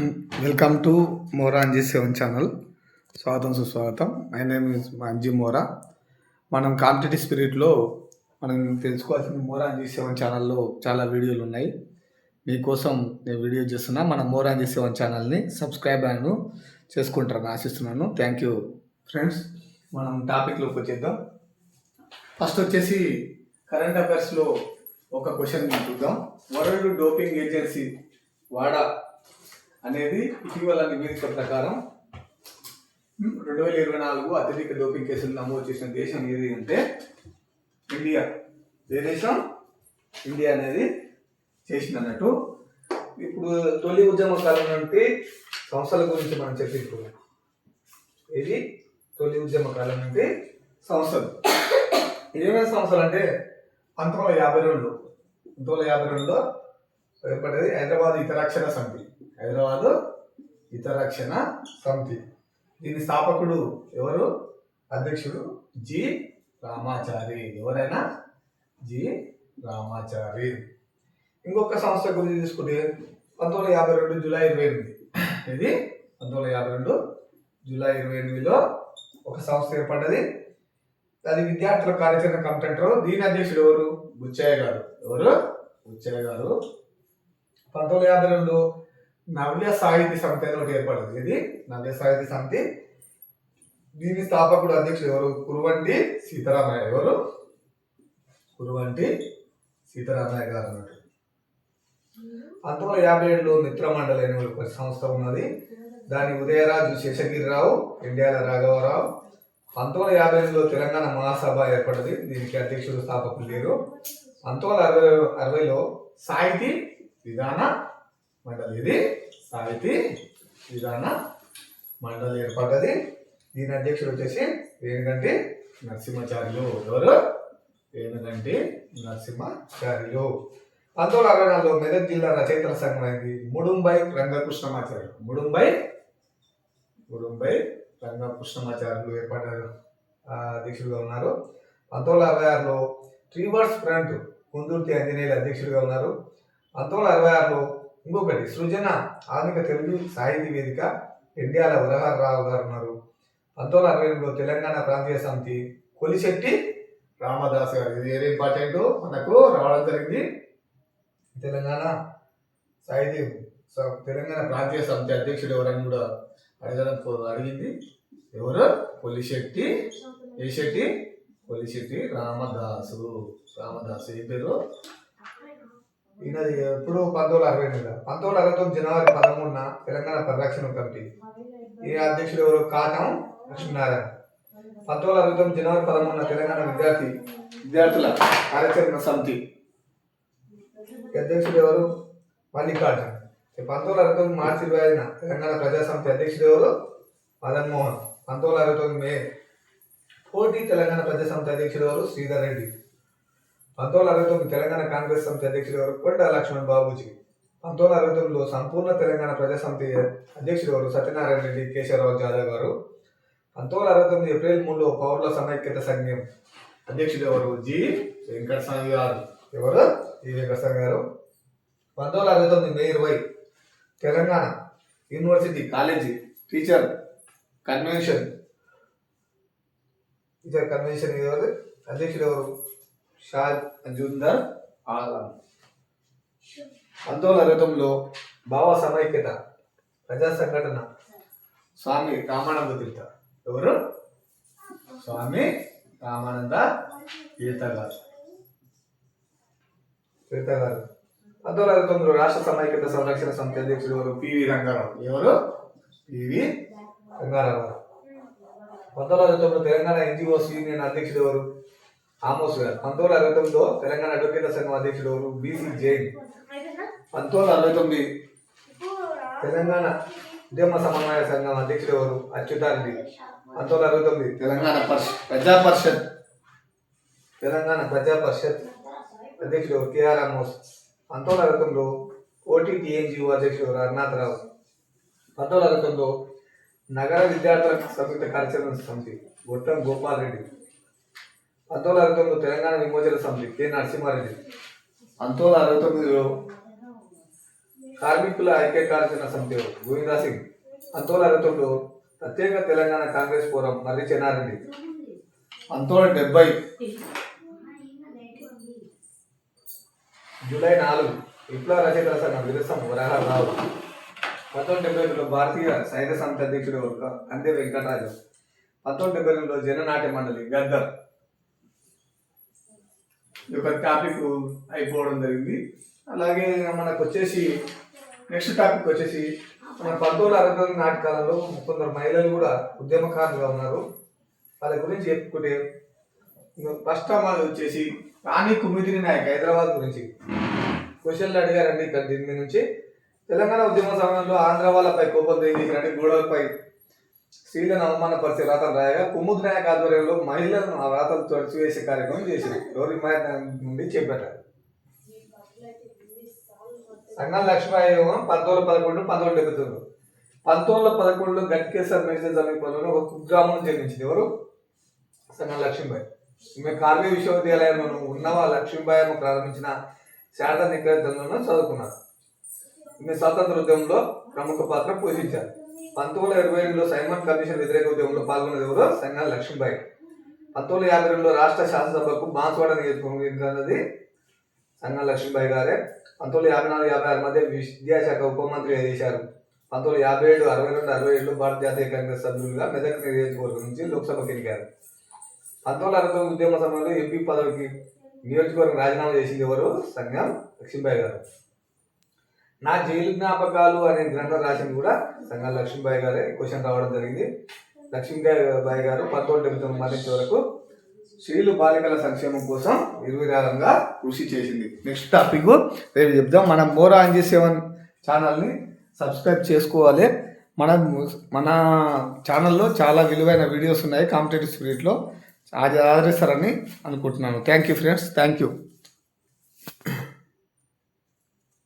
Welcome to Mora Anji 7 channel. స్వాగతం సుస్వాగతం. My name is Anji మోరా. మనం కాంపిటేటివ్ స్పిరిట్లో మనం తెలుసుకోవాల్సిన మోరా అంజీ 7 ఛానల్లో చాలా వీడియోలు ఉన్నాయి. మీకోసం నేను వీడియో చేస్తున్నా. మన మోరా అంజీ 7 ఛానల్ని సబ్స్క్రైబ్ అని చేసుకుంటారని ఆశిస్తున్నాను. Thank you friends. మనం టాపిక్లోకి వచ్చేద్దాం. ఫస్ట్ వచ్చేసి కరెంట్ అఫైర్స్లో ఒక క్వశ్చన్ చూద్దాం. వరల్డ్ డోపింగ్ ఏజెన్సీ వాడా అనేది ఇటీవల నివేదిక ప్రకారం 2024 అత్యధిక డోపింగ్ కేసులు నమోదు చేసిన దేశం ఏది అంటే ఇండియా. ఏ దేశం? ఇండియా అనేది చేసినట్టు. ఇప్పుడు తొలి ఉద్యమ కాలం నుండి సంస్థల గురించి మనం చర్చించుకున్నాం. ఇది తొలి ఉద్యమ కాలం నుండి సంస్థలు. ఏమేమి సంస్థలు అంటే 1952లో ఏర్పడేది హైదరాబాద్ హితరక్షణ సమితి. దీని స్థాపకుడు ఎవరు? అధ్యక్షుడు జి రామాచారి. ఎవరైనా జి రామాచారి. ఇంకొక సంస్థ గురించి తీసుకుంటే 1952 జూలై 28. ఇది 1952 జూలై 28లో ఒక సంస్థ ఏర్పడ్డది. అది విద్యార్థుల కార్యాచరణ కమిటీ అంటారు. దీని అధ్యక్షుడు ఎవరు? బుచ్చయ్య గారు. ఎవరు? బుచ్చయ్య గారు. 1952 నవ్య సాహితీ సమితి అని ఒకటి ఏర్పడింది. ఇది నవ్య సాహితీ సమితి. దీని స్థాపకుడు అధ్యక్షుడు ఎవరు? కురువంటి సీతారామయ్య. ఎవరు? కురువంటి సీతారామయ్య గారు అన్నట్టు. 1957లో మిత్రమండలి అనే ఒక సంస్థ ఉన్నది. దాని ఉదయరాజు శేషగిరిరావు, ఇండియాల రాఘవరావు. 1958లో తెలంగాణ మహాసభ ఏర్పడింది. దీనికి అధ్యక్షుడు స్థాపకులు లేరు. 1960లో సాహితీ విధాన మండలి. ఇది సాహితీ విధాన మండలి ఏర్పడ్డది. దీని అధ్యక్షుడు వచ్చేసి వేణుగంటి నరసింహాచార్యులు. ఎవరు? వేణుగంటి నరసింహాచార్యులు. 1964లో మెదక్ జిల్లా రచయితల సంఘం అయింది. ముడుంబై రంగకృష్ణమాచార్యులు ఏర్పడ్డారు, అధ్యక్షుడిగా ఉన్నారు. 1966లో ట్రీవర్స్ ఫ్రంట్ కుందుర్తి ఆంజనేయులు అధ్యక్షుడిగా ఉన్నారు. 1966లో ఇంకొకటి సృజన ఆధునిక తెలుగు సాహితీ వేదిక ఇండియాల వరహారావు గారు ఉన్నారు. 1968లో తెలంగాణ ప్రాంతీయ సమితి కొలిశెట్టి రామదాస్ గారు. ఇది వెరీ ఇంపార్టెంట్ మనకు రావడం జరిగింది. తెలంగాణ ప్రాంతీయ సమితి అధ్యక్షుడు ఎవరని కూడా అడిగింది. ఎవరు? కొలిశెట్టి రామదాసు. ఏ పేరు? ఈయనది ఎప్పుడు? 1969 జనవరి 13న తెలంగాణ పరిరక్షణ కమిటీ. ఈ అధ్యక్షుడు ఎవరు? కాటం లక్ష్మీనారాయణ. 1969 జనవరి 13న తెలంగాణ విద్యార్థుల కార్యాచరణ సమితి అధ్యక్షుడు ఎవరు? మల్లికార్జున. 1969 మార్చి 25న తెలంగాణ ప్రజా సమితి అధ్యక్షుడు ఎవరు? మదన్ మోహన్. 1969 మే పోటీ తెలంగాణ ప్రజా సమితి అధ్యక్షుడు ఎవరు? శ్రీధర్ రెడ్డి. 1969 తెలంగాణ కాంగ్రెస్ సమితి అధ్యక్షుడు ఎవరు? కొండ లక్ష్మణ్ బాబుజీ. 1969లో సంపూర్ణ తెలంగాణ ప్రజా సమితి అధ్యక్షుడు ఎవరు? సత్యనారాయణ రెడ్డి కేశవరావు జాదవ్ గారు. 1969 ఏప్రిల్ 3లో పౌరుల సమైక్యత సంఘం అధ్యక్షుడు ఎవరు? జి వెంకటస్వామి గారు. ఎవరు? జి వెంకటస్వామి గారు. 1969 మే 20 Telangana university college teacher convention ఎవరు? అధ్యక్షుడు ఎవరు? షాద్ జుందర్ ఆలం. 1969లో భావ సమైక్యత ప్రజా సంఘటన స్వామి రామానంద తీర్థ. ఎవరు? స్వామి రామానంద తీర్థ గారు. 1969లో రాష్ట్ర సమైక్యత సంరక్షణ సమితి అధ్యక్షుడు ఎవరు? పివి రంగారావు. ఎవరు? పివి రంగారావు. 1969లో తెలంగాణ ఎన్జిఓస్ యూనియన్ అధ్యక్షుడు ఎవరు? ఆమోస్ గారు. 1969లో తెలంగాణ అడ్వకేట్ల సంఘం అధ్యక్షుడు ఎవరు? బీసీ జైన్. 1969 తెలంగాణ ఉద్యమ సమన్వయ సంఘం అధ్యక్షుడు ఎవరు? అచ్యుతారెడ్డి. 1969 తెలంగాణ ప్రజా పరిషత్ అధ్యక్షుడు ఎవరు? కేఆర్ ఆమోస్. 1969లో ఓటీటీఎన్జిఓ అధ్యక్షుడు ఎవరు? అరుణాథరావు. 1969లో నగర విద్యార్థుల సంయుక్త కార్యాచరణ సమితి గొట్టం గోపాల్ రెడ్డి. 1969లో తెలంగాణ విమోచన సమితి కె నరసింహారెడ్డి. 1969లో కార్మికుల ఐక్య కార్యాచరణ సమితి గోవిందా సింగ్ 1969 ప్రత్యేక తెలంగాణ కాంగ్రెస్ ఫోరం మర్రి చెన్నారెడ్డి 1970 జూలై 4 విప్లవ రచయితల సంఘం విరసం వరహారావు 1972 భారతీయ సైనిక సమితి అధ్యక్షుడు అందే వెంకటరాజు 1972 జననాట్య మండలి గద్దర్. ఈ యొక్క టాపిక్ అయిపోవడం జరిగింది. అలాగే మనకు వచ్చేసి నెక్స్ట్ టాపిక్ వచ్చేసి మన 1969 నాటకాలలో కొందరు మహిళలు కూడా ఉద్యమకారులుగా ఉన్నారు. వాళ్ళ గురించి చెప్పుకుంటే ఫస్ట్ మాది వచ్చేసి రాణి కుమ్మిదిని నాయక్ హైదరాబాద్ గురించి క్వశ్చన్లు అడిగారండి. ఇక్కడ దీని నుంచి తెలంగాణ ఉద్యమ సమయంలో ఆంధ్ర వాళ్ళపై కోపంతో ఏం చేసినట్టు గోడలపై స్త్రీలను అవమానపరిచే రాతలు రాయగా కుముద్ నాయక్ ఆధ్వర్యంలో మహిళలను ఆ రాతలు తొడిచివేసే కార్యక్రమం చేసింది. ఎవరి నుండి చెప్పారు. సంగం లక్ష్మీ 1911 1979 1911 గట్కేసర్ మేజర్ సమీపంలో ఒక కుగ్రామం జన్మించింది. ఎవరు? సంగం లక్ష్మీబాయి. ఈమె కార్మిక విశ్వవిద్యాలయంలో ఉన్న లక్ష్మీబాయి ప్రారంభించిన శారదా నికేతనంలో చదువుకున్నారు. ఈమె స్వాతంత్ర ఉద్యమంలో ప్రముఖ పాత్ర పోషించారు. 1922లో సైమన్ కమిషన్ వ్యతిరేక ఉద్యమంలో పాల్గొన్నది ఎవరు? సంగం లక్ష్మీబాయి. 1952లో రాష్ట్ర శాసనసభకు బాన్స్వాడ నియోజకవర్గం సంగం లక్ష్మీబాయి గారే. 1954-56 మధ్య విద్యాశాఖ ఉప మంత్రిగా చేశారు. 1957, 62, 67లో భారత జాతీయ కాంగ్రెస్ సభ్యులుగా మెదక్ నియోజకవర్గం నుంచి లోక్సభకు ఎన్నికారు. 1969 ఉద్యమ సమయంలో ఎంపీ పదవికి నియోజకవర్గం రాజీనామా చేసింది ఎవరు? సంగం లక్ష్మీబాయి గారు. నా జైలు జ్ఞాపకాలు అనే గ్రంథం రాసింది కూడా సంగం లక్ష్మీబాయి గారే. క్వశ్చన్ రావడం జరిగింది. లక్ష్మీబాయి గారు 1979 మరణించే వరకు స్త్రీలు బాలికల సంక్షేమం కోసం నిర్విరామంగా కృషి చేసింది. నెక్స్ట్ టాపిక్ రేపు చెప్దాం. మన మోర్ ANJ7 ఛానల్ని సబ్స్క్రైబ్ చేసుకోవాలి. మన ఛానల్లో చాలా విలువైన వీడియోస్ ఉన్నాయి కాంపిటేటివ్ స్పిరిట్లో. అది ఆదరిస్తారని అనుకుంటున్నాను. Thank you friends. Thank you.